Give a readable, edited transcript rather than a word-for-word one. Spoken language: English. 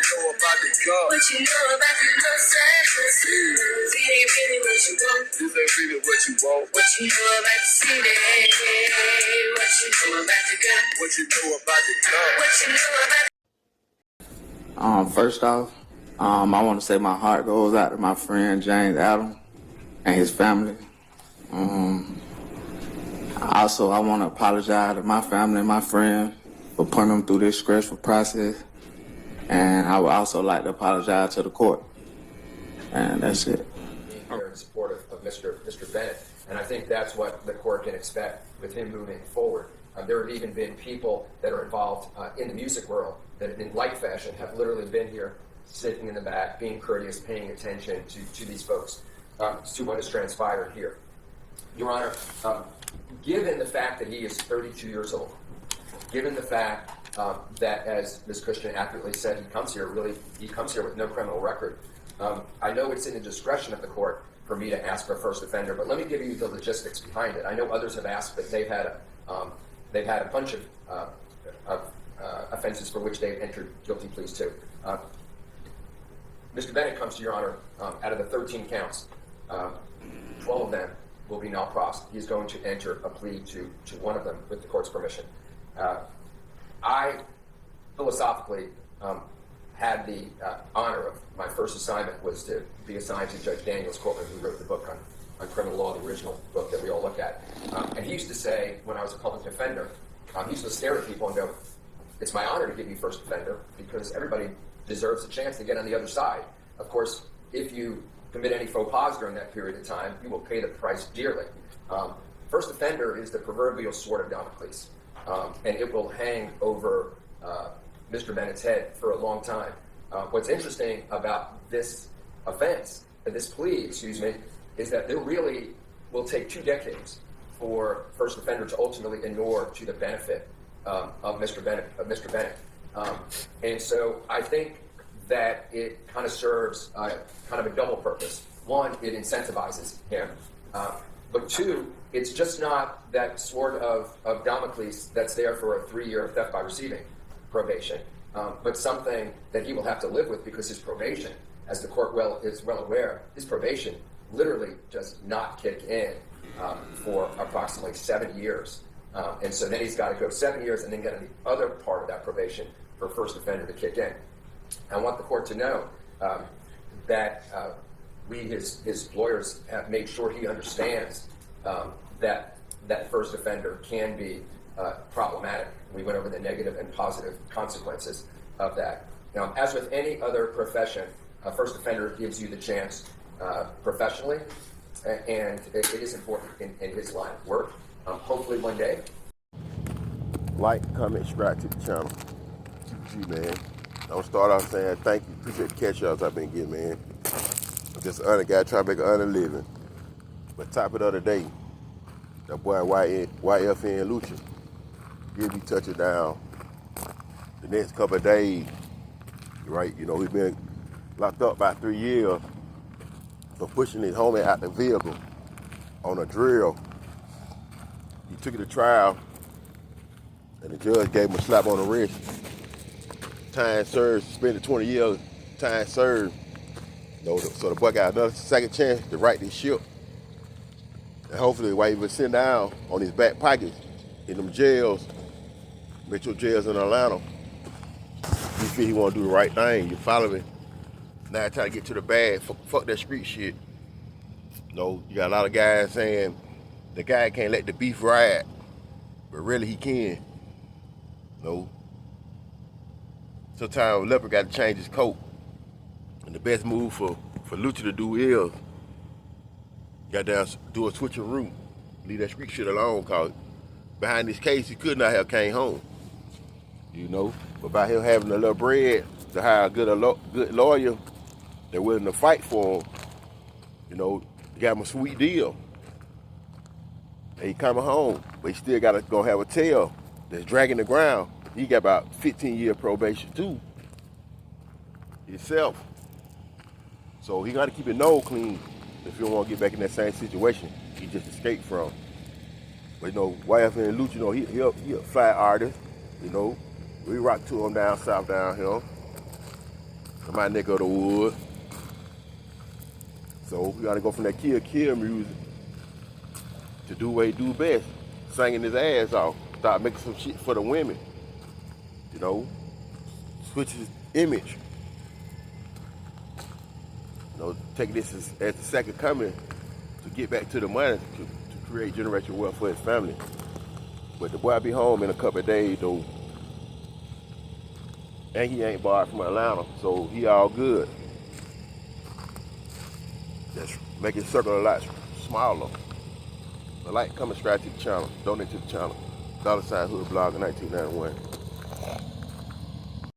know about the gun? What you know about the Los Angeles? It ain't really what you want. This ain't really what you want. What you know about the city? What you know about the gun? What you know about the gun? What you know about First off, I want to say my heart goes out to my friend James Adam and his family. Also, I want to apologize to my family and my friends for putting them through this stressful process. And I would also like to apologize to the court. And that's it. Being here in support of Mr. Bennett. And I think that's what the court can expect with him moving forward. There have even been people that are involved in the music world that in like fashion have literally been here, sitting in the back, being courteous, paying attention to these folks, to what has transpired here. Your Honor, given the fact that he is 32 years old, given the fact that, as Ms. Christian accurately said, he comes here with no criminal record, I know it's in the discretion of the court for me to ask for a first offender, but let me give you the logistics behind it. I know others have asked, but they've had a bunch of offenses for which they've entered guilty pleas to. Mr. Bennett comes to Your Honor, out of the 13 counts, 12 of them will be null pros. He's going to enter a plea to one of them with the court's permission. I philosophically had the honor of my first assignment was to be assigned to Judge Daniels Courtman, who wrote the book on criminal law, the original book that we all look at. And he used to say, when I was a public defender, he used to stare at people and go, "It's my honor to give you first offender because everybody deserves a chance to get on the other side. Of course, if you commit any faux pas during that period of time, you will pay the price dearly." First offender is the proverbial sword of Damocles, and it will hang over Mr. Bennett's head for a long time. What's interesting about this offense, this plea, is that there really will take 2 decades for first offender to ultimately inure to the benefit of Mr. Bennett. And so I think that it kind of serves kind of a double purpose. One, it incentivizes him. But two, it's just not that sword of Damocles that's there for a 3-year theft by receiving probation, but something that he will have to live with because his probation, as the court is well aware, his probation literally does not kick in for approximately 7 years. And so then he's got to go 7 years and then get the other part of that probation for first offender to kick in. I want the court to know that we, his lawyers, have made sure he understands that first offender can be problematic. We went over the negative and positive consequences of that. Now, as with any other profession, a first offender gives you the chance professionally, and it is important in his line of work. Hopefully one day. Like, comment, subscribe to the channel. GG, man. I'll start off saying thank you. Appreciate the catch-ups I've been getting, man. I'm just an honest guy trying to make an honest living. But topic of the day, that boy YFN Lucci. He'll be touching down the next couple of days, right? You know, he's been locked up about 3 years for pushing his homie out the vehicle on a drill. He took it to trial, and the judge gave him a slap on the wrist. Time served, suspended 20 years, time served. You know, so the boy got another second chance to right this ship. And hopefully while he was sitting down on his back pocket in them jails, metro jails in Atlanta, he feel he want to do the right thing. You follow me? Now try to get to the bag, fuck that street shit. You know, you got a lot of guys saying the guy can't let the beef ride, but really he can. You know, sometimes a leopard got to change his coat. And the best move for Lucci to do is, goddamn, do a switcheroo. Leave that street shit alone, cause behind this case, he could not have came home. You know, but by him having a little bread to hire a good lawyer, they're willing to fight for him. You know, he got him a sweet deal. And he coming home, but he still gotta go have a tail that's dragging the ground. He got about 15-year probation too, himself. So he gotta keep his nose clean if you don't want to get back in that same situation he just escaped from. But you know, YFN Lucci, you know, he a fly artist. You know, we rock to him down south down here. from my neck of the woods. So we gotta go from that kill music to do what he do best, singing his ass off. Start making some shit for the women. You know, switch his image. You know, take this as the second coming to get back to the money to create generational wealth for his family. But the boy be home in a couple of days though, and he ain't barred from Atlanta, so he all good. Just make his circle a lot smaller. But like, comment, subscribe to the channel, donate to the channel. $Hood Blog in 1991.